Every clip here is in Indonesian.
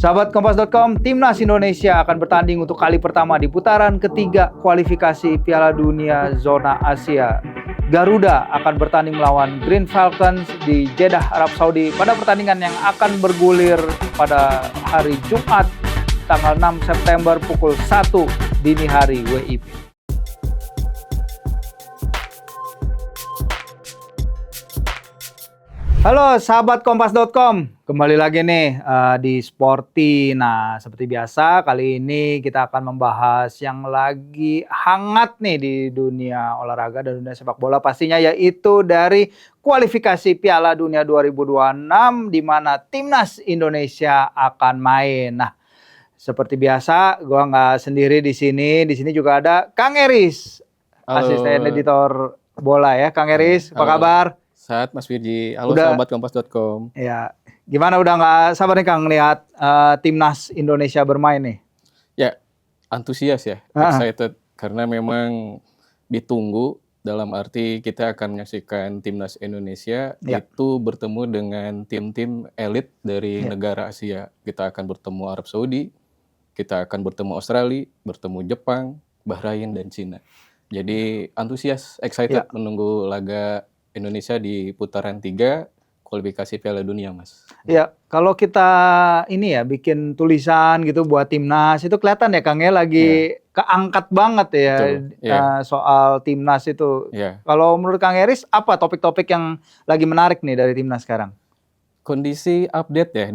Sahabat Kompas.com, Timnas Indonesia akan bertanding untuk kali pertama di putaran ketiga kualifikasi Piala Dunia Zona Asia. Garuda akan bertanding melawan Green Falcons di Jeddah, Arab Saudi pada pertandingan yang akan bergulir pada hari Jumat tanggal 6 September pukul 1 dini hari WIB. Halo sahabat Kompas.com, kembali lagi nih di Sporty. Nah, seperti biasa kali ini kita akan membahas yang lagi hangat nih di dunia olahraga dan dunia sepak bola pastinya, yaitu dari kualifikasi Piala Dunia 2026 di mana Timnas Indonesia akan main. Nah, seperti biasa gua nggak sendiri di sini. Di sini juga ada Kang Eris, asisten editor bola ya. Kang Eris, apa kabar? Saat Mas Firji, halo sahabat Kompas.com. Ya, gimana udah nggak sabar nih Kang lihat Timnas Indonesia bermain nih? Ya, antusias ya, excited karena memang ditunggu, dalam arti kita akan menyaksikan Timnas Indonesia itu bertemu dengan tim-tim elit dari negara Asia. Kita akan bertemu Arab Saudi, kita akan bertemu Australia, bertemu Jepang, Bahrain dan Cina. Jadi antusias, excited menunggu laga Indonesia di putaran 3 kualifikasi Piala Dunia, Mas. Ya, kalau kita ini ya bikin tulisan gitu buat Timnas itu kelihatan ya Kang ya lagi keangkat banget ya soal Timnas itu. Kalau menurut Kang Eris apa topik-topik yang lagi menarik nih dari Timnas sekarang? Kondisi update ya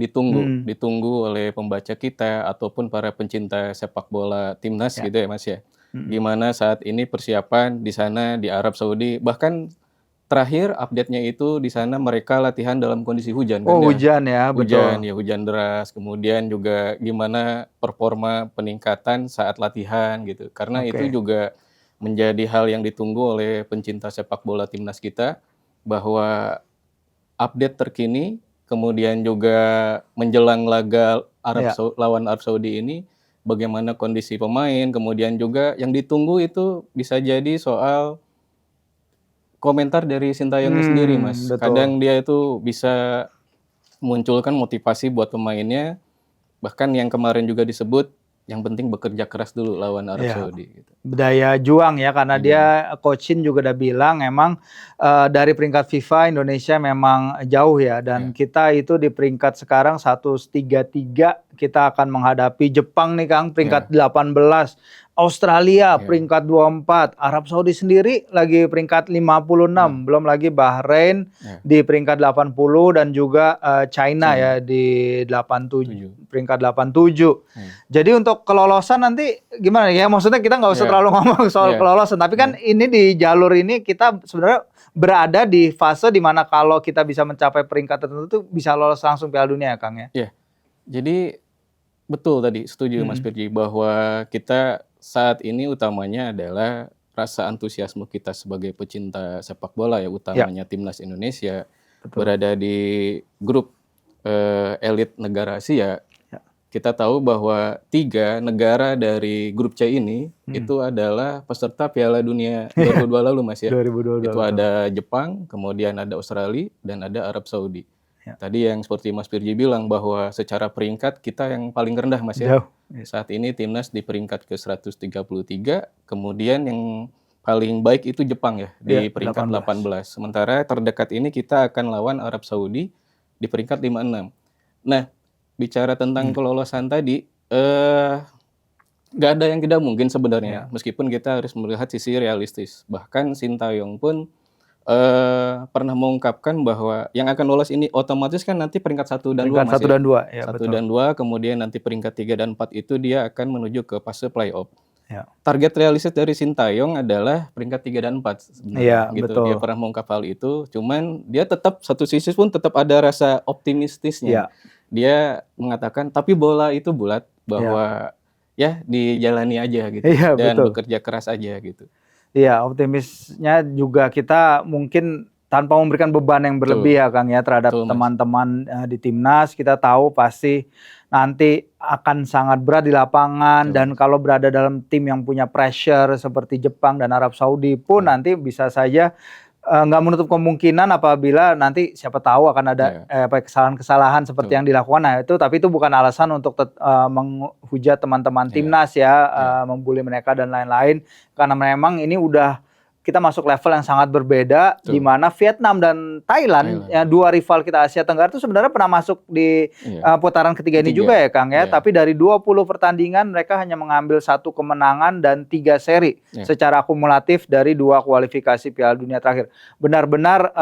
ditunggu oleh pembaca kita ataupun para pencinta sepak bola Timnas gitu ya Mas ya. Gimana saat ini persiapan di sana di Arab Saudi, bahkan terakhir update-nya itu di sana mereka latihan dalam kondisi hujan. Oh, hujan ya, hujan, betul. ya hujan deras. Kemudian juga gimana performa peningkatan saat latihan gitu. Karena itu juga menjadi hal yang ditunggu oleh pencinta sepak bola Timnas kita, bahwa update terkini, kemudian juga menjelang laga lawan Arab Saudi ini, bagaimana kondisi pemain, kemudian juga yang ditunggu itu bisa jadi soal komentar dari Sintayongnya sendiri, Mas. Betul. Kadang dia itu bisa munculkan motivasi buat pemainnya, bahkan yang kemarin juga disebut, yang penting bekerja keras dulu lawan Arab Saudi. Gitu. Daya juang ya, karena dia Coach Shin juga udah bilang emang dari peringkat FIFA Indonesia memang jauh ya, dan kita itu di peringkat sekarang 133, kita akan menghadapi Jepang nih Kang, peringkat 18. Australia peringkat 24, Arab Saudi sendiri lagi peringkat 56, belum lagi Bahrain di peringkat 80 dan juga China ya di 87, peringkat 87. Jadi untuk kelolosan nanti gimana ya? Maksudnya kita nggak usah terlalu ngomong soal kelolosan, tapi kan ini di jalur ini kita sebenarnya berada di fase di mana kalau kita bisa mencapai peringkat tertentu bisa lolos langsung Piala Dunia ya Kang ya? Iya, jadi betul tadi, setuju Mas Firji, bahwa kita saat ini utamanya adalah rasa antusiasme kita sebagai pecinta sepak bola ya, utamanya Timnas Indonesia berada di grup elit negara Asia. Kita tahu bahwa 3 negara dari grup C ini itu adalah peserta Piala Dunia 2022 lalu Mas ya. 2022. Itu ada Jepang, kemudian ada Australia dan ada Arab Saudi. Tadi yang seperti Mas Firji bilang bahwa secara peringkat kita yang paling rendah Mas ya. Saat ini Timnas di peringkat ke-133, kemudian yang paling baik itu Jepang ya di peringkat 18. Sementara terdekat ini kita akan lawan Arab Saudi di peringkat 56. Nah, bicara tentang kelolosan tadi, nggak ada yang tidak mungkin sebenarnya, meskipun kita harus melihat sisi realistis. Bahkan Sintayong pun pernah mengungkapkan bahwa yang akan lolos ini otomatis kan nanti peringkat 1 dan 2 Mas. 1 dan 2 ya. 1 dan 2, kemudian nanti peringkat 3 dan 4 itu dia akan menuju ke fase playoff. Target realistis dari Sintayong adalah peringkat 3 dan 4 sebenarnya. Gitu. Dia pernah mengungkap hal itu, cuman dia tetap satu sisi pun tetap ada rasa optimistisnya. Dia mengatakan tapi bola itu bulat, bahwa ya dijalani aja gitu dan bekerja keras aja gitu. Iya, optimisnya juga kita mungkin tanpa memberikan beban yang berlebih ya Kang ya terhadap teman-teman di Timnas. Kita tahu pasti nanti akan sangat berat di lapangan, dan kalau berada dalam tim yang punya pressure seperti Jepang dan Arab Saudi pun nanti bisa saja nggak menutup kemungkinan apabila nanti siapa tahu akan ada kesalahan-kesalahan seperti yang dilakukan. Nah tapi itu bukan alasan untuk menghujat teman-teman timnas ya, membuli mereka dan lain-lain. Karena memang ini udah kita masuk level yang sangat berbeda, di mana Vietnam dan Thailand, ya, dua rival kita Asia Tenggara itu sebenarnya pernah masuk di putaran ketiga ini juga ya Kang ya. Tapi dari 20 pertandingan mereka hanya mengambil 1 kemenangan dan 3 seri secara akumulatif dari 2 kualifikasi Piala Dunia terakhir. Benar-benar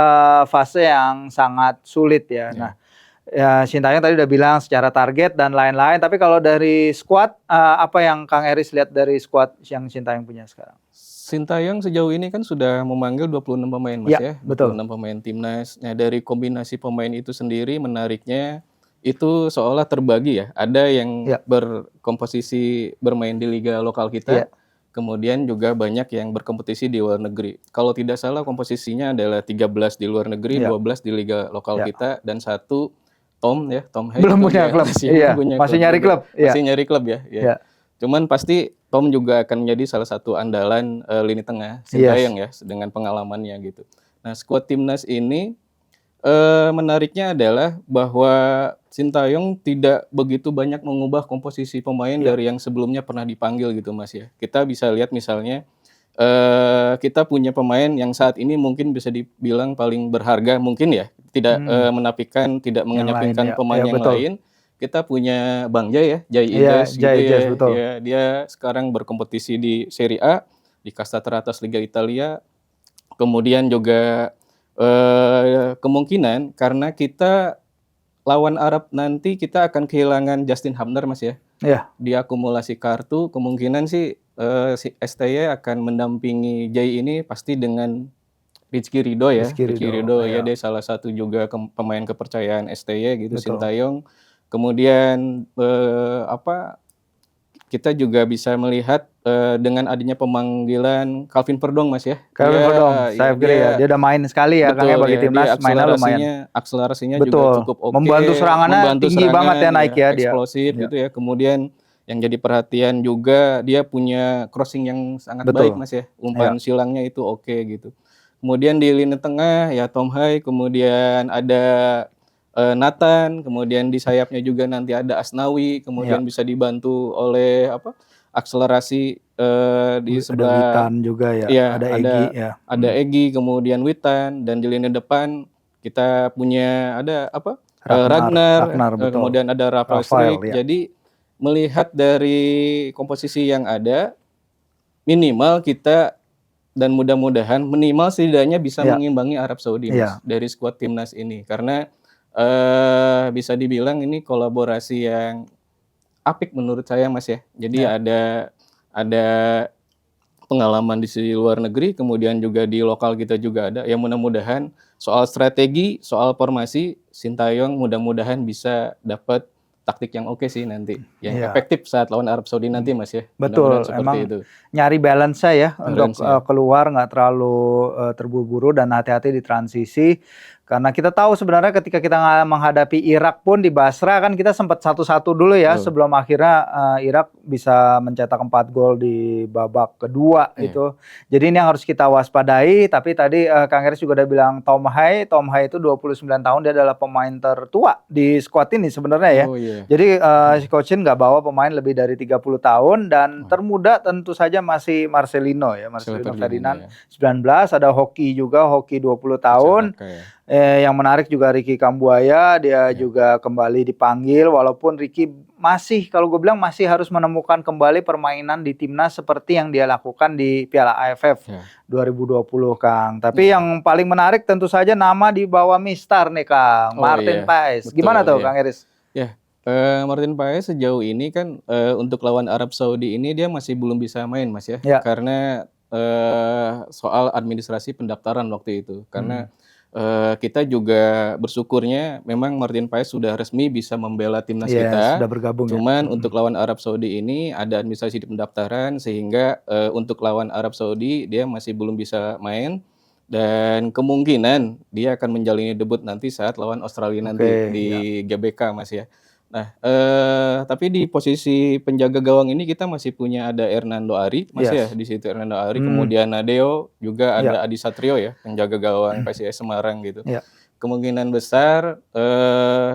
fase yang sangat sulit ya. Nah, ya Sintayong tadi udah bilang secara target dan lain-lain. Tapi kalau dari skuad, apa yang Kang Eris lihat dari skuad yang Sintayong punya sekarang? Sintayong sejauh ini kan sudah memanggil 26 pemain Mas ya, 26 betul. pemain timnas. Nah dari kombinasi pemain itu sendiri menariknya itu seolah terbagi ya. Ada yang berkomposisi bermain di liga lokal kita, kemudian juga banyak yang berkompetisi di luar negeri. Kalau tidak salah komposisinya adalah 13 di luar negeri, 12 di liga lokal kita, dan 1 Tom Hai belum punya klub, masih nyari klub, masih nyari klub ya. Cuman pasti Tom juga akan menjadi salah satu andalan lini tengah Sintayong ya dengan pengalamannya gitu. Nah skuad timnas ini menariknya adalah bahwa Sintayong tidak begitu banyak mengubah komposisi pemain dari yang sebelumnya pernah dipanggil gitu Mas ya. Kita bisa lihat misalnya kita punya pemain yang saat ini mungkin bisa dibilang paling berharga mungkin ya, tidak menafikan, tidak mengenyampingkan pemain yang lain. Kita punya Bang Jai Ijes gitu ya. Betul. Dia sekarang berkompetisi di Serie A, di kasta teratas Liga Italia. Kemudian juga kemungkinan karena kita lawan Arab nanti kita akan kehilangan Justin Hubner Mas ya. Dia akumulasi kartu, kemungkinan sih si STY akan mendampingi Jai ini pasti dengan Rizky Ridho ya. Rizky Ridho ya, dia salah satu juga pemain kepercayaan STY gitu. Sintayong. Kemudian kita juga bisa melihat dengan adanya pemanggilan Calvin Verdong Mas ya. Calvin Verdong, saya pikir dia udah main sekali ya Kang ya bagi timnas, mainnya lumayan. Akselerasinya juga cukup oke. Membantu serangannya tinggi banget ya naik ya dia. Eksplosif gitu ya. Kemudian yang jadi perhatian juga dia punya crossing yang sangat baik Mas ya. Umpan silangnya itu oke gitu. Kemudian di lini tengah ya Tom Hai, kemudian ada Nathan, kemudian di sayapnya juga nanti ada Asnawi, kemudian bisa dibantu oleh akselerasi di sebelah Witan juga ya, ada Egy ya. Ada Egy, kemudian Witan, dan di lini depan kita punya ada Ragnar, kemudian ada Rafael Struijk. Jadi melihat dari komposisi yang ada, minimal kita dan mudah-mudahan minimal setidaknya bisa mengimbangi Arab Saudi Mas, dari skuad timnas ini, karena bisa dibilang ini kolaborasi yang apik menurut saya Mas ya. Jadi ada pengalaman di luar negeri, kemudian juga di lokal kita juga ada. Ya mudah-mudahan soal strategi, soal formasi, Sintayong mudah-mudahan bisa dapat taktik yang oke sih nanti, yang efektif saat lawan Arab Saudi nanti Mas ya. Betul, emang itu. Nyari balance ya untuk keluar nggak terlalu terburu-buru dan hati-hati di transisi. Karena kita tahu sebenarnya ketika kita menghadapi Irak pun di Basra kan kita sempat 1-1 dulu ya sebelum akhirnya Irak bisa mencetak 4 gol di babak kedua gitu. Jadi ini yang harus kita waspadai. Tapi tadi Kang Eris juga udah bilang Tom Hai itu 29 tahun, dia adalah pemain tertua di skuad ini sebenarnya ya. Jadi si Coach Shin nggak bawa pemain lebih dari 30 tahun dan termuda tentu saja masih Marcelino Ferdinand 19, ada Hoki juga, Hoki 20 tahun. Yang menarik juga Ricky Kambuaya, dia juga kembali dipanggil, walaupun Ricky masih, kalau gue bilang masih harus menemukan kembali permainan di timnas seperti yang dia lakukan di Piala AFF 2020 Kang. Tapi yang paling menarik tentu saja nama di bawah Mistar nih Kang, Martin Paes. Gimana tuh Kang Eris? Martin Paes sejauh ini kan untuk lawan Arab Saudi ini dia masih belum bisa main Mas ya. Karena soal administrasi pendaftaran waktu itu. Karena kita juga bersyukurnya memang Martin Paes sudah resmi bisa membela timnas kita. Sudah bergabung. Cuman untuk lawan Arab Saudi ini ada administrasi di pendaftaran, sehingga untuk lawan Arab Saudi dia masih belum bisa main. Dan kemungkinan dia akan menjalani debut nanti saat lawan Australia nanti di GBK Mas ya. Nah, tapi di posisi penjaga gawang ini kita masih punya ada Hernando Ari, Mas ya, Yes. di situ Hernando Ari, kemudian Nadeo, juga Ya, ada Adi Satrio ya, penjaga gawang PSIS Semarang gitu. ya. Kemungkinan besar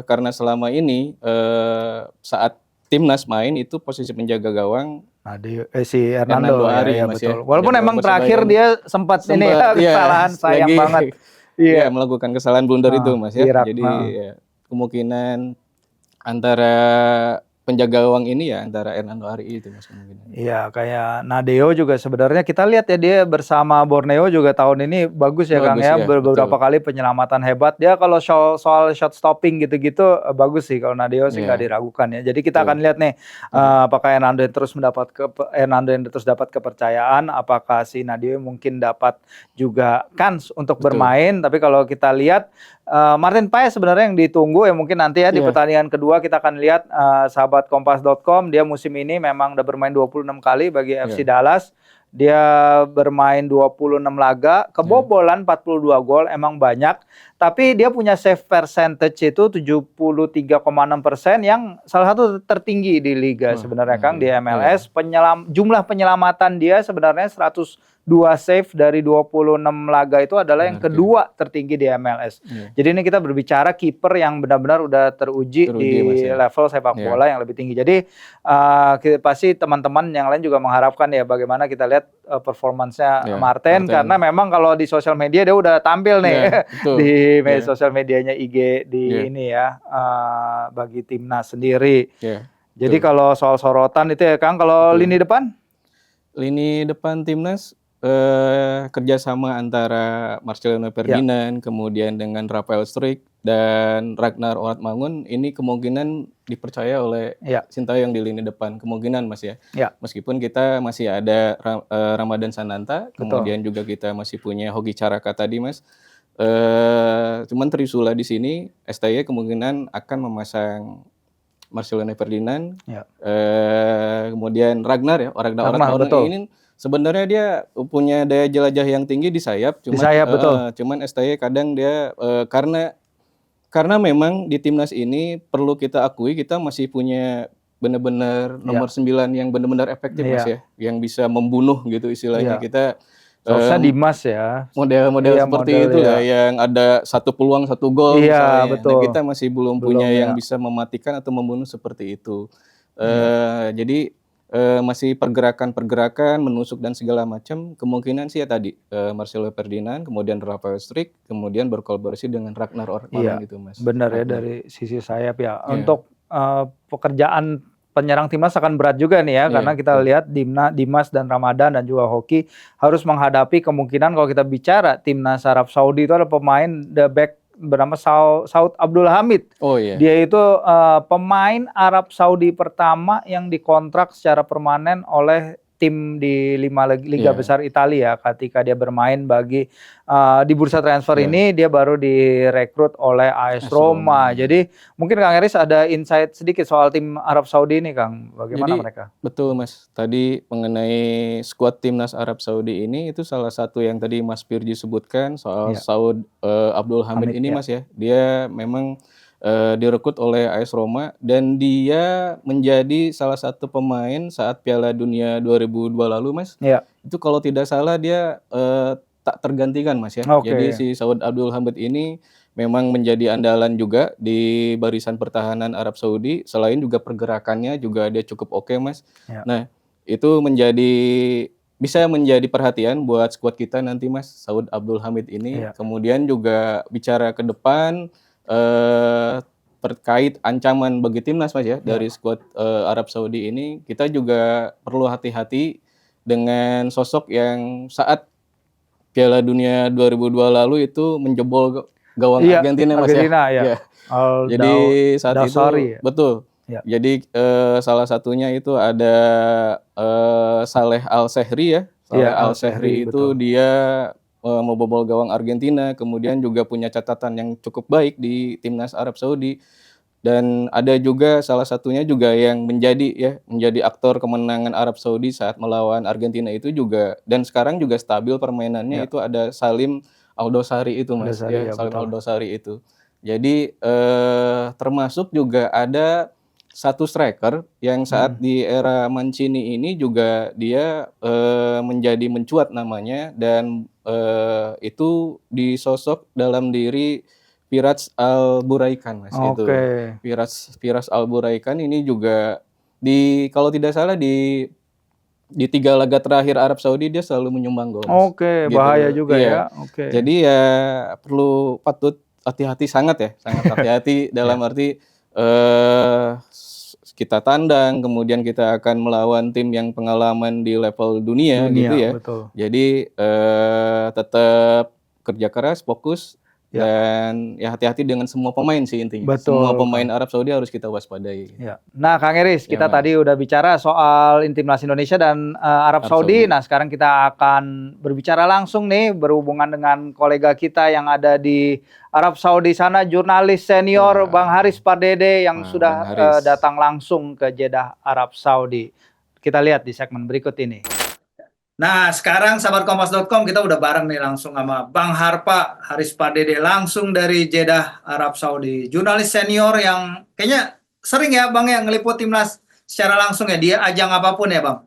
karena selama ini saat timnas main itu posisi penjaga gawang Si Hernando Hernando Ari, ya Mas ya, betul. Walaupun penjaga gawang emang Persebaya terakhir ini dia sempat ini ya sempat ya kesalahan sayang lagi banget. ya Iya. melakukan kesalahan blunder itu, Mas ya. Irak. Jadi ya, kemungkinan antara penjaga gawang ini ya antara Hernando Ari itu, Mas, kemungkinan. Iya, kayak Nadeo juga sebenarnya kita lihat ya dia bersama Borneo juga tahun ini bagus ya Kang Bagus ya, ya, betul. beberapa kali penyelamatan hebat. Dia kalau soal shot stopping gitu-gitu bagus sih kalau Nadeo sih nggak Iya, diragukan ya. Jadi kita betul. akan lihat nih apakah Hernando yang terus dapat kepercayaan, apakah si Nadeo mungkin dapat juga kans untuk Betul. bermain. Tapi kalau kita lihat Martin Paes sebenarnya yang ditunggu ya mungkin nanti ya di Iya. pertandingan kedua kita akan lihat sahabat Kompas.com dia musim ini memang udah bermain 26 kali bagi FC Dallas. Dia bermain 26 laga, kebobolan 42 gol emang banyak, tapi dia punya save percentage itu 73,6% yang salah satu tertinggi di liga sebenarnya Kang di MLS. Jumlah penyelamatan dia sebenarnya 102 save dari 26 laga itu adalah yang kedua tertinggi di MLS. Jadi ini kita berbicara kiper yang benar-benar udah teruji di Mas ya. level sepak bola yang lebih tinggi. Jadi pasti teman-teman yang lain juga mengharapkan ya bagaimana kita lihat performansnya Martin karena memang kalau di sosial media dia udah tampil nih di sosial medianya IG di ini ya bagi timnas sendiri. Jadi kalau soal sorotan itu ya Kang, kalau lini depan? Lini depan timnas kerjasama antara Marcelino Ferdinand, kemudian dengan Rafael Struijk dan Ragnar Oratmangun ini kemungkinan dipercaya oleh Sintayong di lini depan, kemungkinan Mas ya. Meskipun kita masih ada Ramadan Sananta, kemudian juga kita masih punya Hoki Caraka tadi Mas. Cuman Trisula di sini STY kemungkinan akan memasang Marcelino Ferdinand, kemudian Ragnar Oratmangun ini sebenarnya dia punya daya jelajah yang tinggi di sayap, cuman STY kadang dia karena memang di timnas ini perlu kita akui kita masih punya benar-benar nomor 9 yang benar-benar efektif Mas ya, yang bisa membunuh gitu istilahnya. Kita Dimas ya. Model seperti itu ya, yang ada satu peluang satu gol misalnya. Nah, kita masih belum punya yang bisa mematikan atau membunuh seperti itu. Jadi masih pergerakan-pergerakan, menusuk dan segala macam, kemungkinan sih ya tadi Marcelo Ferdinand, kemudian Rafael Struijk, kemudian berkolaborasi dengan Ragnar Oratmangun gitu Mas. Benar ya dari sisi sayap ya. Untuk pekerjaan penyerang timnas akan berat juga nih ya karena kita lihat Dimas dan Ramadan dan juga Hoki harus menghadapi kemungkinan kalau kita bicara timnas Arab Saudi itu ada pemain the back bernama Saud Abdul Hamid. Dia itu pemain Arab Saudi pertama yang dikontrak secara permanen oleh tim di 5 liga besar Italia ketika dia bermain bagi di bursa transfer ini dia baru direkrut oleh AS Roma. Jadi mungkin Kang Eris ada insight sedikit soal tim Arab Saudi ini Kang, bagaimana mereka? Betul Mas, tadi mengenai skuad timnas Arab Saudi ini itu salah satu yang tadi Mas Firji sebutkan soal Saud Abdul Hamid ini Mas ya. Dia memang direkrut oleh AS Roma dan dia menjadi salah satu pemain saat Piala Dunia 2002 lalu Mas. Itu kalau tidak salah dia tak tergantikan Mas ya. Jadi si Saud Abdul Hamid ini memang menjadi andalan juga di barisan pertahanan Arab Saudi. Selain juga pergerakannya juga dia cukup oke Mas. Nah itu bisa menjadi perhatian buat skuad kita nanti Mas, Saud Abdul Hamid ini. Kemudian juga bicara ke depan terkait ancaman bagi timnas Mas ya dari skuad Arab Saudi ini, kita juga perlu hati-hati dengan sosok yang saat Piala Dunia 2002 lalu itu menjebol gawang Argentina Mas ya. Jadi saat itu betul. Jadi salah satunya itu ada Saleh Al-Sehri ya. Saleh Al-Sehri itu dia membobol gawang Argentina, kemudian juga punya catatan yang cukup baik di timnas Arab Saudi. Dan ada juga salah satunya juga yang menjadi aktor kemenangan Arab Saudi saat melawan Argentina itu juga, dan sekarang juga stabil permainannya itu ada Salim Aldosari itu Mas. Salim Aldosari itu. Jadi termasuk juga ada satu striker yang saat Hmm. di era Mancini ini juga dia menjadi mencuat namanya, dan itu disosok dalam diri Firas Al-Buraikan, Mas, Oke. itu. Firas Al-Buraikan ini juga kalau tidak salah di 3 laga terakhir Arab Saudi dia selalu menyumbang gol, Mas, Oke, bahaya gitu. juga ya. Iya. Oke. Jadi ya patut hati-hati sangat ya, sangat hati-hati dalam Ya, arti, kita tandang, kemudian kita akan melawan tim yang pengalaman di level dunia gitu dunia, ya. betul. Jadi, tetap kerja keras, fokus, Ya, dan ya hati-hati dengan semua pemain sih intinya. Semua betul, pemain Kang. Arab Saudi harus kita waspadai. Ya. Nah, Kang Eris, Ya, kita tadi Mas, udah bicara soal Timnas Indonesia dan Arab Arab Saudi. Saudi. Nah, sekarang kita akan berbicara langsung nih berhubungan dengan kolega kita yang ada di Arab Saudi sana, jurnalis senior Bang Wah, Haris Pardede yang wah, Bang sudah Haris. datang langsung ke Jeddah, Arab Saudi. Kita lihat di segmen berikut ini. Nah, sekarang sahabat Kompas.com kita udah bareng nih langsung sama Bang Harpa, Haris Pardede langsung dari Jeddah, Arab Saudi. Jurnalis senior yang kayaknya sering ya Bang ya ngeliput timnas secara langsung ya, dia ajang apapun ya Bang.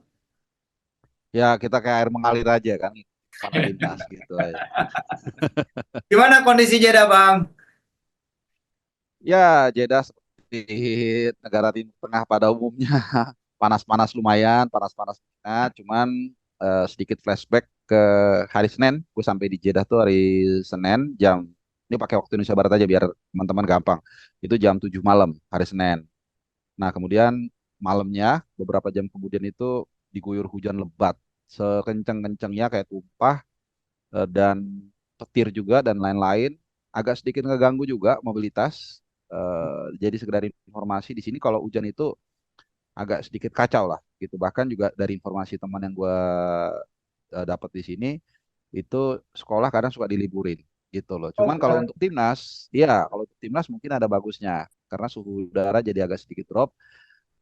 Ya kita kayak air mengalir aja kan, para timnas gitu aja. Gimana kondisi Jeddah Bang? Ya Jeddah seperti negara Timur Tengah pada umumnya, panas-panas lumayan, panas-panas banget. Cuman sedikit flashback ke hari Senin, gue sampai di Jeddah tuh hari Senin jam, ini pakai waktu Indonesia Barat aja biar teman-teman gampang. Itu jam 7 malam hari Senin. Nah kemudian malamnya beberapa jam kemudian itu diguyur hujan lebat, sekenceng-kencengnya kayak tumpah, dan petir juga dan lain-lain, agak sedikit ngeganggu juga mobilitas. Jadi sekedar informasi di sini kalau hujan itu agak sedikit kacau lah gitu. Bahkan juga dari informasi teman yang gue dapat di sini itu sekolah kadang suka diliburin gitu loh. Cuman kalau untuk timnas, ya kalau untuk timnas mungkin ada bagusnya karena suhu udara jadi agak sedikit drop,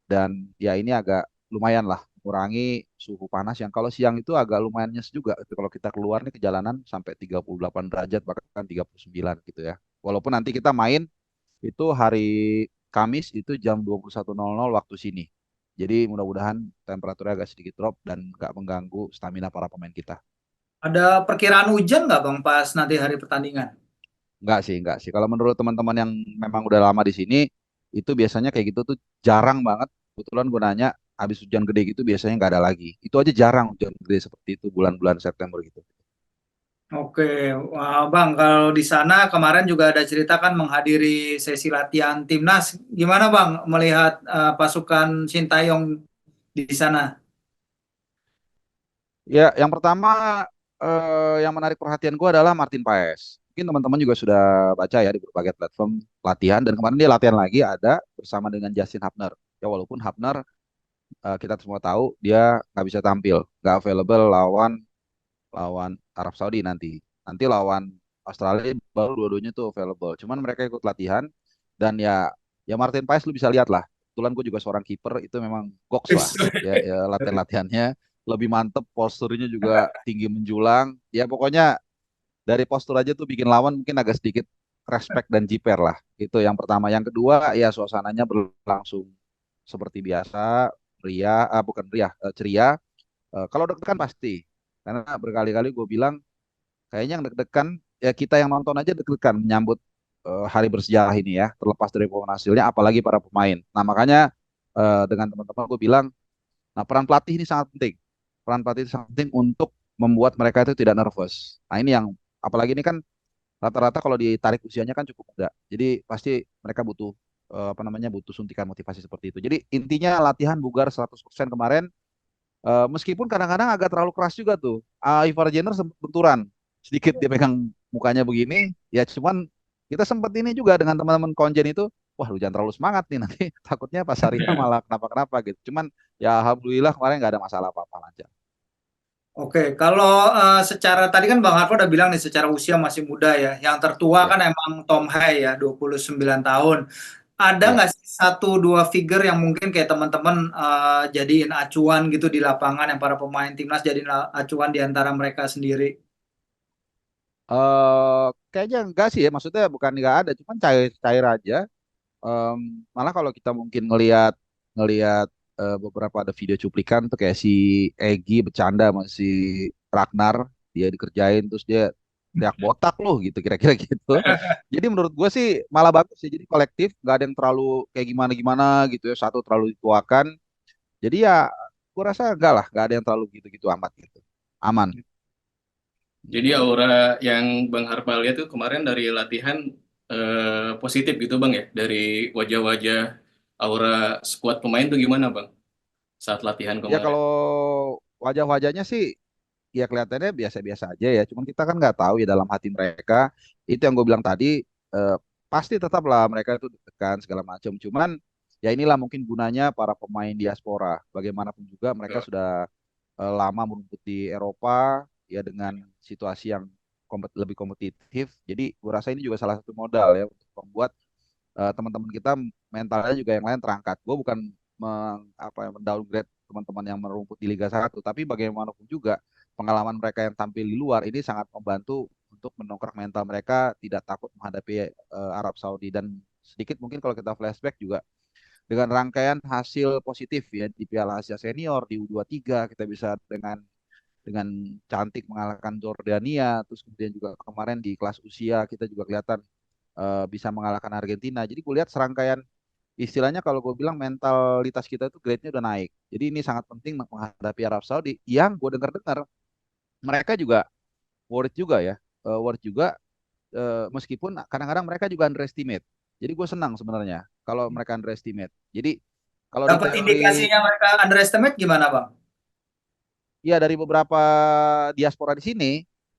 dan ya ini agak lumayan lah mengurangi suhu panas yang kalau siang itu agak lumayan nyes juga gitu. Kalau kita keluar nih ke jalanan sampai 38 derajat bahkan 39 gitu ya. Walaupun nanti kita main itu hari Kamis itu jam 21.00 waktu sini. Jadi mudah-mudahan temperaturnya agak sedikit drop dan nggak mengganggu stamina para pemain kita. Ada perkiraan hujan nggak Bang pas nanti hari pertandingan? Enggak sih. Kalau menurut teman-teman yang memang udah lama di sini, itu biasanya kayak gitu tuh jarang banget. Kebetulan gue nanya, habis hujan gede gitu biasanya nggak ada lagi. Itu aja jarang hujan gede seperti itu bulan-bulan September gitu. Oke, wah Bang, kalau di sana kemarin juga ada cerita kan menghadiri sesi latihan timnas. Gimana Bang melihat pasukan Sintayong di sana? Ya, yang pertama yang menarik perhatian gue adalah Martin Paes. Mungkin teman-teman juga sudah baca ya di berbagai platform latihan, dan kemarin dia latihan lagi ada bersama dengan Justin Hubner. Ya walaupun Hubner kita semua tahu dia nggak bisa tampil, nggak available lawan lawan Arab Saudi nanti. Nanti lawan Australia baru dua-duanya tuh available. Cuman mereka ikut latihan, dan ya Martin Paes lu bisa lihat lah. Kebetulan gue juga seorang kiper, itu memang goks lah. Ya latihan-latihannya lebih mantep, posturnya juga tinggi menjulang. Ya pokoknya dari postur aja tuh bikin lawan mungkin agak sedikit respect dan jiper lah. Itu yang pertama. Yang kedua ya suasananya berlangsung seperti biasa, bukan ceria. Kalau deg-degan pasti. Karena berkali-kali gue bilang kayaknya yang deg-degan ya kita yang nonton aja deg-degan menyambut hari bersejarah ini ya, terlepas dari hasilnya, apalagi para pemain. Nah makanya dengan teman-teman gue bilang, nah peran pelatih ini sangat penting. Peran pelatih itu sangat penting untuk membuat mereka itu tidak nervous. Nah ini yang apalagi ini kan rata-rata kalau ditarik usianya kan cukup muda. Jadi pasti mereka butuh butuh suntikan motivasi seperti itu. Jadi intinya latihan bugar 100% kemarin. Meskipun kadang-kadang agak terlalu keras juga tuh. Ivar Jenner sempat benturan. Sedikit dia pegang mukanya begini. Ya cuman kita sempat ini juga dengan teman-teman konjen itu. Wah lu jangan terlalu semangat nih nanti. Takutnya pas harinya malah kenapa-kenapa gitu. Cuman ya alhamdulillah kemarin nggak ada masalah apa-apa lancar. Oke, kalau secara tadi kan Bang Harpo udah bilang nih secara usia masih muda ya. Yang tertua Ya, kan emang Tom Hai ya, 29 tahun. Ada ya. nggak sih satu dua figure yang mungkin kayak teman-teman jadiin acuan gitu di lapangan yang para pemain timnas jadiin acuan di antara mereka sendiri? Kayaknya enggak sih ya. Maksudnya bukan nggak ada. Cuman cair-cair aja. Malah kalau kita mungkin ngelihat ngelihat beberapa ada video cuplikan tuh kayak si Egi bercanda sama si Ragnar, dia dikerjain terus dia teriak botak loh gitu kira-kira gitu. Jadi menurut gue sih malah bagus sih. Jadi kolektif, nggak ada yang terlalu kayak gimana-gimana gitu ya. Satu terlalu dituakan. Jadi ya gue rasa enggak lah, nggak ada yang terlalu gitu-gitu amat gitu. Aman. Jadi aura yang Bang Harpal lihat tuh kemarin dari latihan positif gitu Bang ya. Dari wajah-wajah aura skuad pemain tuh gimana Bang saat latihan Ya kemarin? kalau wajah-wajahnya sih ya kelihatannya biasa-biasa aja ya. Cuman kita kan nggak tahu ya dalam hati mereka. Itu yang gue bilang tadi, eh, pasti tetaplah mereka itu deg-degan segala macam. Cuman ya inilah mungkin gunanya para pemain diaspora. Bagaimanapun juga mereka Betul. sudah lama merumput di Eropa ya dengan situasi yang lebih kompetitif. Jadi gue rasa ini juga salah satu modal ya untuk membuat teman-teman kita mentalnya juga yang lain terangkat. Gue bukan mendowngrade teman-teman yang merumput di Liga 1, tapi bagaimanapun juga pengalaman mereka yang tampil di luar ini sangat membantu untuk mendongkrak mental mereka tidak takut menghadapi Arab Saudi. Dan sedikit mungkin kalau kita flashback juga dengan rangkaian hasil positif ya di Piala Asia Senior di U23 kita bisa dengan cantik mengalahkan Jordania, terus kemudian juga kemarin di kelas usia kita juga kelihatan bisa mengalahkan Argentina. Jadi gue lihat serangkaian istilahnya kalau gue bilang mentalitas kita itu grade-nya udah naik. Jadi ini sangat penting menghadapi Arab Saudi yang gue dengar-dengar mereka juga worried juga ya. Worried juga meskipun kadang-kadang mereka juga underestimate. Jadi gue senang sebenarnya kalau mereka underestimate. Jadi kalau di Dapat teori indikasinya mereka underestimate gimana, Bang? ya dari beberapa diaspora di sini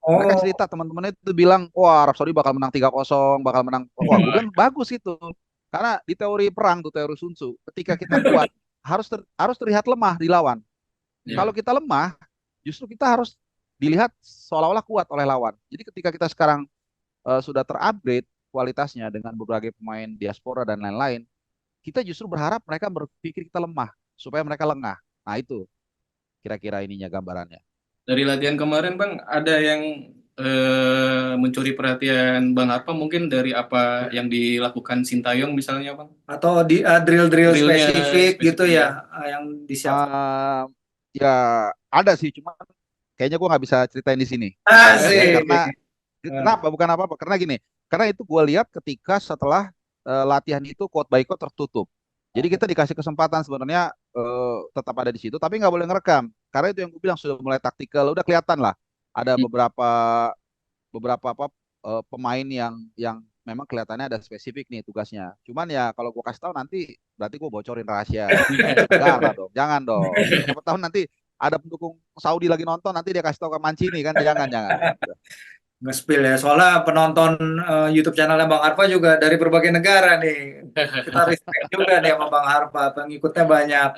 mereka Oh, cerita teman-temannya itu bilang wah Arab Saudi bakal menang 3-0, bakal menang. Wah, gue bilang bagus itu. Karena di teori perang tuh teori Sun Tzu, ketika kita kuat harus terlihat lemah di lawan. Kalau Ya. kita lemah, justru kita harus dilihat seolah-olah kuat oleh lawan. Jadi ketika kita sekarang sudah terupgrade kualitasnya dengan berbagai pemain diaspora dan lain-lain, kita justru berharap mereka berpikir kita lemah supaya mereka lengah. Nah itu kira-kira ininya gambarannya. Dari latihan kemarin Bang ada yang mencuri perhatian Bang Harpa mungkin dari apa yang dilakukan Sintayong misalnya Bang? atau di drill-drill Drillnya spesifik gitu spesifik ya. ya, yang disiapkan. Uh, ya ada sih, cuma kayaknya gue nggak bisa ceritain di sini ya Asik. karena kenapa bukan apa-apa karena gini, karena itu gue lihat ketika setelah latihan itu quote by quote tertutup. Jadi kita dikasih kesempatan sebenarnya tetap ada di situ tapi nggak boleh ngerekam karena itu yang gue bilang sudah mulai taktikal, udah kelihatan lah ada Hmm. beberapa apa pemain yang memang kelihatannya ada spesifik nih tugasnya. Cuman ya kalau gue kasih tahu nanti berarti gue bocorin rahasia negara dong. Jangan dong. Siapa tahu nanti ada pendukung Saudi lagi nonton nanti dia kasih tahu ke Mancini kan, jangan. Nge-spill ya, soalnya penonton YouTube channelnya Bang Harpa juga dari berbagai negara nih. Kita respect juga nih sama Bang Harpa, pengikutnya banyak.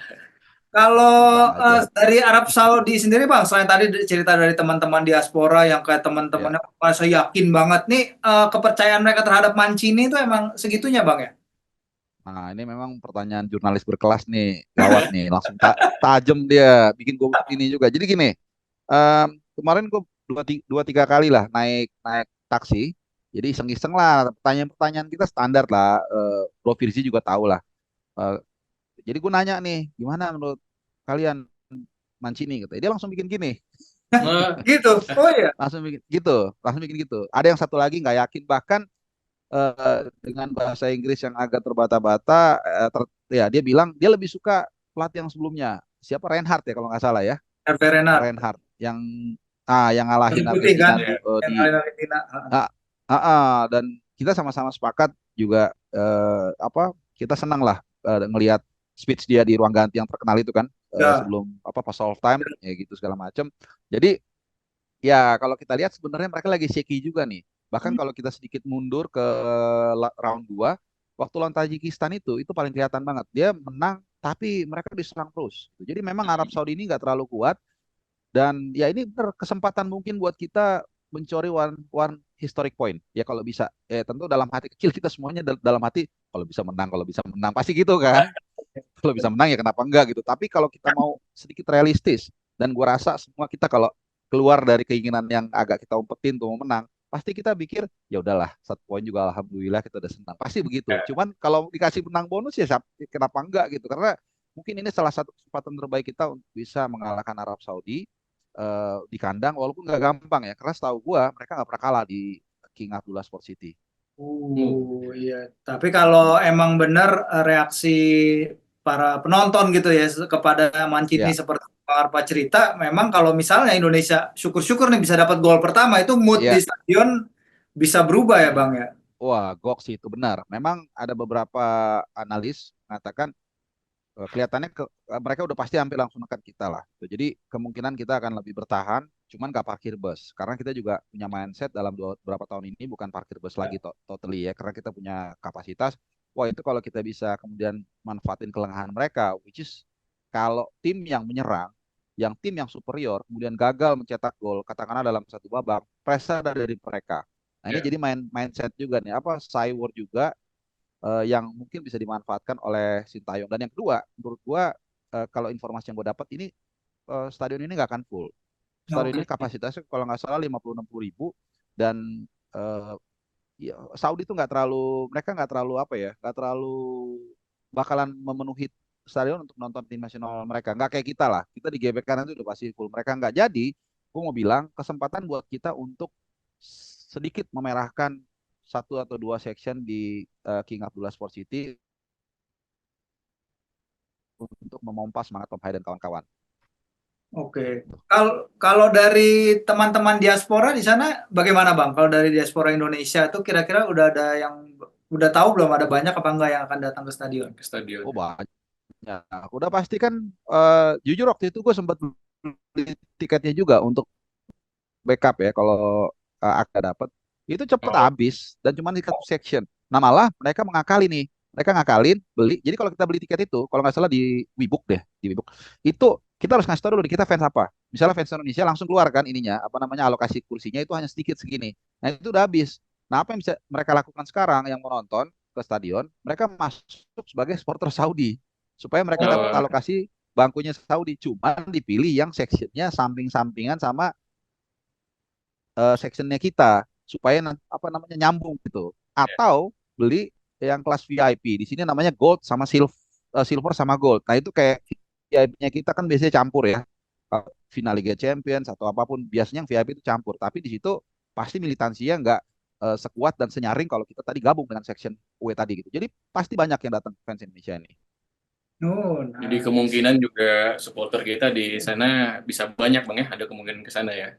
Kalau Tenang aja. dari Arab Saudi sendiri Bang, selain tadi cerita dari teman-teman diaspora yang kayak Ya. teman-temannya merasa yakin banget nih, kepercayaan mereka terhadap Mancini itu emang segitunya Bang ya? Nah, ini memang pertanyaan jurnalis berkelas nih, gawat nih, langsung tajam dia, bikin gue ini juga. Jadi gini, kemarin gue dua tiga kali lah naik naik taksi, jadi iseng-iseng lah, pertanyaan-pertanyaan kita standar lah, Bro Firzi juga tahu lah. Eh, jadi gue nanya nih, gimana menurut kalian Mancini? Gitu. Dia langsung bikin gini, Gitu. Oh iya. langsung bikin gitu. Ada yang satu lagi nggak yakin, bahkan dengan bahasa Inggris yang agak terbata-bata, ya dia bilang dia lebih suka pelatih yang sebelumnya. Siapa Reinhardt ya kalau nggak salah ya, Hervé Renard. Reinhardt yang Putih ngalahin putih kan Argentina ya, yang di kalian Argentina. ah, dan kita sama-sama sepakat juga apa kita senang lah ngelihat speech dia di ruang ganti yang terkenal itu kan, Ya, sebelum apa pas half time ya gitu segala macam. Jadi ya, kalau kita lihat sebenarnya mereka lagi shaky juga nih. Bahkan kalau kita sedikit mundur ke round 2, waktu lawan Tajikistan itu paling kelihatan banget. Dia menang, tapi mereka diserang terus. Jadi memang Arab Saudi ini nggak terlalu kuat. Dan ya ini benar kesempatan mungkin buat kita mencuri one historic point. Ya kalau bisa. Tentu dalam hati kecil kita semuanya dalam hati, kalau bisa menang. Pasti gitu kan. Kalau bisa menang ya kenapa enggak gitu. Tapi kalau kita mau sedikit realistis, dan gua rasa semua kita kalau keluar dari keinginan yang agak kita umpetin tuh mau menang, pasti kita pikir ya udahlah 1 poin juga alhamdulillah kita udah senang. Pasti begitu. Cuman kalau dikasih menang bonus ya kenapa enggak gitu? Karena mungkin ini salah satu kesempatan terbaik kita untuk bisa mengalahkan Arab Saudi di kandang walaupun nggak gampang ya. Karena setahu gua mereka nggak pernah kalah di King Abdullah Sport City. Iya. Tapi kalau emang benar reaksi para penonton gitu ya kepada Mancini Ya, seperti Bang Arpa cerita, memang kalau misalnya Indonesia syukur-syukur nih bisa dapat gol pertama, itu mood di ya. stadion bisa berubah ya Bang ya. Wah, gok sih itu benar. Memang ada beberapa analis mengatakan kelihatannya mereka udah pasti hampir langsung nekat kita lah. Jadi kemungkinan kita akan lebih bertahan, cuman gak parkir bus. Karena kita juga punya mindset dalam beberapa tahun ini bukan parkir bus lagi totally ya. Karena kita punya kapasitas. Wah itu kalau kita bisa kemudian manfaatin kelengahan mereka, which is kalau tim yang menyerang, yang tim yang superior, kemudian gagal mencetak gol, katakanlah dalam satu babak, pressure ada dari mereka. Nah ini jadi mindset juga nih, apa Cywar juga yang mungkin bisa dimanfaatkan oleh Sintayong. Dan yang kedua, menurut gua kalau informasi yang gue dapat ini stadion ini nggak akan full. Stadion Oke. ini kapasitasnya kalau nggak salah 50-60 ribu dan eh, ya, Saudi itu nggak terlalu mereka nggak terlalu apa ya nggak terlalu bakalan memenuhi stadion untuk nonton tim nasional mereka nggak kayak kita lah kita di GBK nanti udah pasti full mereka nggak jadi gue mau bilang kesempatan buat kita untuk sedikit memerahkan 1 atau 2 section di King Abdullah Sport City untuk memompas semangat Tom Hai dan kawan-kawan. Oke. Kalau kalau dari teman-teman diaspora di sana bagaimana Bang? Kalau dari diaspora Indonesia tuh kira-kira udah ada yang udah tahu belum ada banyak apa enggak yang akan datang ke stadion? Ke stadion. Oh banyak. Udah pasti kan jujur waktu itu gue sempat beli tiketnya juga untuk backup ya kalau Akda dapat. Itu cepet habis dan cuma di satu section. Nah malah mereka mengakali nih. Mereka ngakalin beli. Jadi kalau kita beli tiket itu, kalau nggak salah di Webook deh, di Webook. Itu kita harus ngasih tahu dulu kita fans apa. Misalnya fans Indonesia langsung keluar kan ininya, apa namanya alokasi kursinya itu hanya sedikit segini. Nah itu udah habis. Nah apa yang bisa mereka lakukan sekarang yang menonton ke stadion, mereka masuk sebagai supporter Saudi supaya mereka dapat Oh, alokasi bangkunya Saudi. Cuman dipilih yang sectionnya samping-sampingan sama sectionnya kita supaya apa namanya nyambung gitu. Atau beli yang kelas VIP. Di sini namanya gold sama silver sama gold. Nah itu kayak VIP-nya kita kan biasanya campur ya. Final Liga Champions atau apapun biasanya yang VIP itu campur. Tapi di situ pasti militansinya nggak sekuat dan senyaring kalau kita tadi gabung dengan section W tadi gitu. Jadi pasti banyak yang datang fans Indonesia ini. Oh, jadi nice. kemungkinan juga supporter kita di sana bisa banyak Bang ya, ada kemungkinan ke sana ya.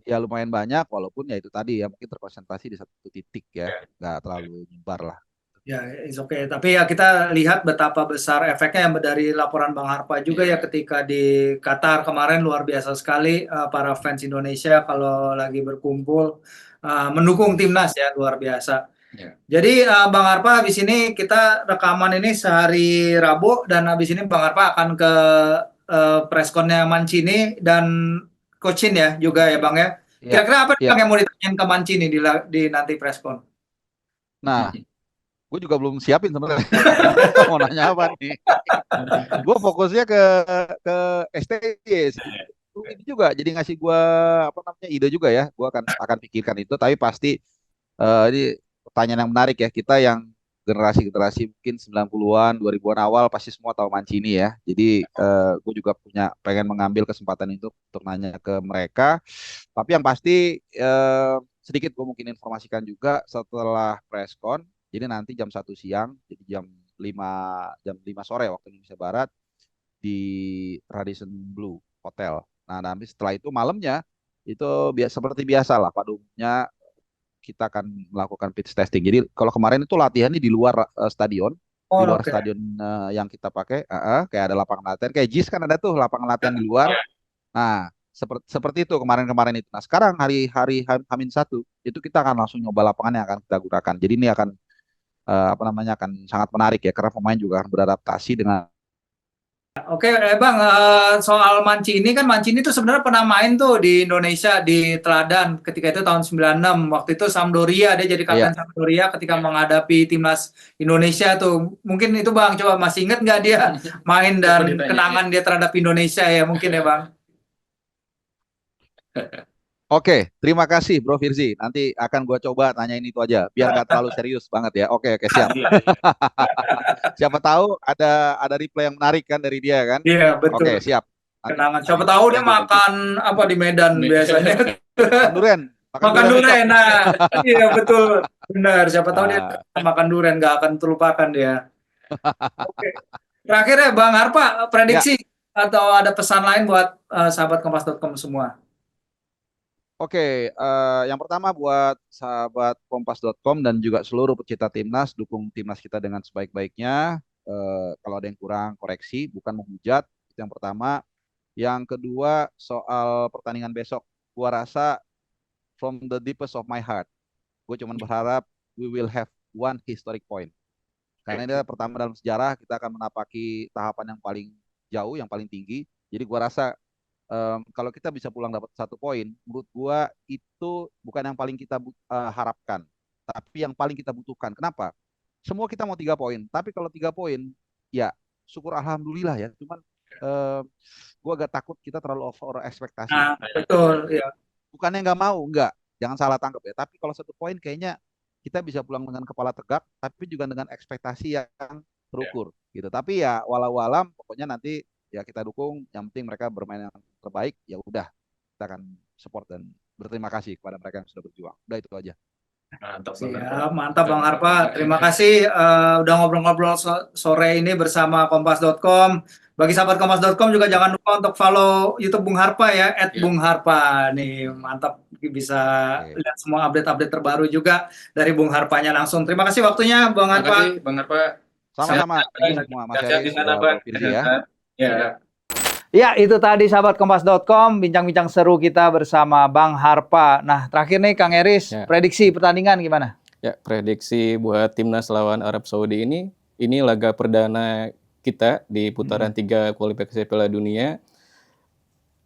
Ya lumayan banyak walaupun ya itu tadi ya mungkin terkonsentrasi di satu titik ya. Nggak terlalu nyebar lah. Ya, it's okay. Tapi ya kita lihat betapa besar efeknya yang dari laporan Bang Harpa juga ya Iya. ketika di Qatar kemarin luar biasa sekali para fans Indonesia kalau lagi berkumpul mendukung timnas ya luar biasa. Ya. Jadi Bang Harpa habis ini kita rekaman ini sehari Rabu dan habis ini Bang Harpa akan ke pressconnya Mancini dan Coachin ya juga ya Bang ya. Ya, Kira-kira apa nih, Bang ya. yang mau ditanyain ke Mancini di nanti presscon? Nah, gue juga belum siapin sebenarnya. Mau nanya apa nih? Gue fokusnya ke STY sih. Ini juga jadi ngasih gue apa namanya ide juga ya. Gue akan pikirkan itu. Tapi pasti ini pertanyaan yang menarik ya. Kita yang generasi-generasi mungkin 90-an, 2000-an awal pasti semua tahu Mancini ya. Jadi gue juga pengen mengambil kesempatan itu untuk nanya ke mereka. Tapi yang pasti sedikit gue mungkin informasikan juga setelah presscon. Jadi nanti jam 1 siang, jadi jam 5 sore waktu Indonesia Barat di Radisson Blu Hotel. Nah, nanti setelah itu malamnya itu seperti biasa lah pada umumnya kita akan melakukan pitch testing. Jadi kalau kemarin itu latihannya di luar stadion, di Oh, luar oke. stadion yang kita pakai, kayak ada lapangan latihan, kayak JIS kan ada tuh lapangan latihan di luar. Nah, seperti itu kemarin-kemarin itu. Nah, sekarang hari-hari Hamin 1 itu kita akan langsung nyoba lapangan yang akan kita gunakan. Jadi ini akan apa namanya akan sangat menarik ya karena pemain juga akan beradaptasi dengan. Oke, Bang, soal Mancini kan Mancini itu sebenarnya pernah main tuh di Indonesia di Teladan ketika itu tahun 96. Waktu itu Sampdoria dia jadi Iya, kapten Sampdoria ketika menghadapi timnas Indonesia tuh. Mungkin itu Bang, coba masih inget nggak dia main Coba dan ditanya. kenangan dia terhadap Indonesia ya mungkin ya Bang. Oke, terima kasih Bro Firzi. Nanti akan gue coba tanyain itu aja, biar nggak terlalu serius banget ya. Oke, oke, siap. Iya, Siapa tahu ada replay yang menarik kan dari dia kan? iya, betul. Oke, siap. Kenangan. Nanti Siapa tahu dia thank you, thank you. makan apa di Medan biasanya. Makan durian, Makan durian. Nah, iya betul. Benar. Siapa tahu dia Ah, makan durian nggak akan terlupakan dia. Oke. Terakhir ya Bang Harpa, ya, prediksi atau ada pesan lain buat sahabat Kompas.com semua? oke. Yang pertama buat sahabat Kompas.com dan juga seluruh pecinta timnas, dukung timnas kita dengan sebaik-baiknya. Kalau ada yang kurang, koreksi, bukan menghujat. Itu yang pertama. Yang kedua, soal pertandingan besok, gua rasa from the deepest of my heart, gue cuma berharap we will have one historic point. Karena ini adalah pertama dalam sejarah kita akan menapaki tahapan yang paling jauh, yang paling tinggi. Jadi gua rasa kalau kita bisa pulang dapat 1 poin, menurut gua itu bukan yang paling kita harapkan, tapi yang paling kita butuhkan. Kenapa? Semua kita mau 3 poin, tapi kalau 3 poin, ya syukur alhamdulillah ya. Cuman gua agak takut kita terlalu over ekspektasi. Nah, betul. Ya. Bukannya nggak mau, nggak. Jangan salah tangkap ya. Tapi kalau 1 poin kayaknya kita bisa pulang dengan kepala tegak, tapi juga dengan ekspektasi yang terukur gitu. Tapi ya walau alam, pokoknya nanti ya kita dukung. Yang penting mereka bermain yang terbaik. Ya udah, kita akan support dan berterima kasih kepada mereka yang sudah berjuang. Udah itu aja. Siap, mantap Bang Harpa. Terima kasih udah ngobrol-ngobrol sore ini bersama Kompas.com. Bagi sahabat Kompas.com juga jangan lupa untuk follow YouTube Bung Harpa ya, @Bung Harpa. Nih, mantap bisa Oke. lihat semua update-update terbaru juga dari Bung Harpanya langsung. Terima kasih waktunya Bang Terima Harpa. kasih Bang Harpa. Sama-sama. Thank you semua, Mas Sehat-sehat Heris, di sana, juga Bang. Bro Firzi ya. Ya. Ya, itu tadi sahabat Kompas.com, bincang-bincang seru kita bersama Bang Harpa. Nah, terakhir nih Kang Eris, Ya. prediksi pertandingan gimana? Ya, prediksi buat timnas lawan Arab Saudi ini laga perdana kita di putaran 3 kualifikasi Piala Dunia.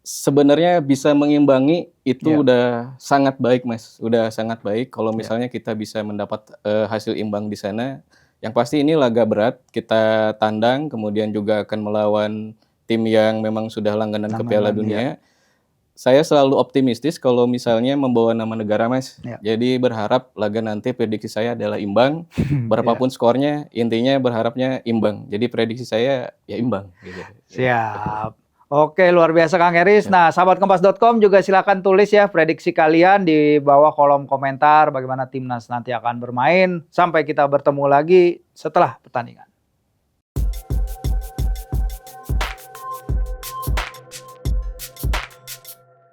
Sebenarnya bisa mengimbangi itu Ya. udah sangat baik, Mas. Udah sangat baik kalau misalnya kita bisa mendapat hasil imbang di sana. Yang pasti ini laga berat, kita tandang, kemudian juga akan melawan tim yang memang sudah langganan ke Piala Langganan, Dunia. Saya selalu optimistis kalau misalnya membawa nama negara, Mas. Ya. Jadi berharap laga nanti prediksi saya adalah imbang. Berapapun skornya, intinya berharapnya imbang. Jadi prediksi saya ya imbang. Gitu. Siap. Oke, luar biasa Kang Eris. Nah, sahabat Kompas.com juga silakan tulis ya prediksi kalian di bawah kolom komentar bagaimana timnas nanti akan bermain. Sampai kita bertemu lagi setelah pertandingan.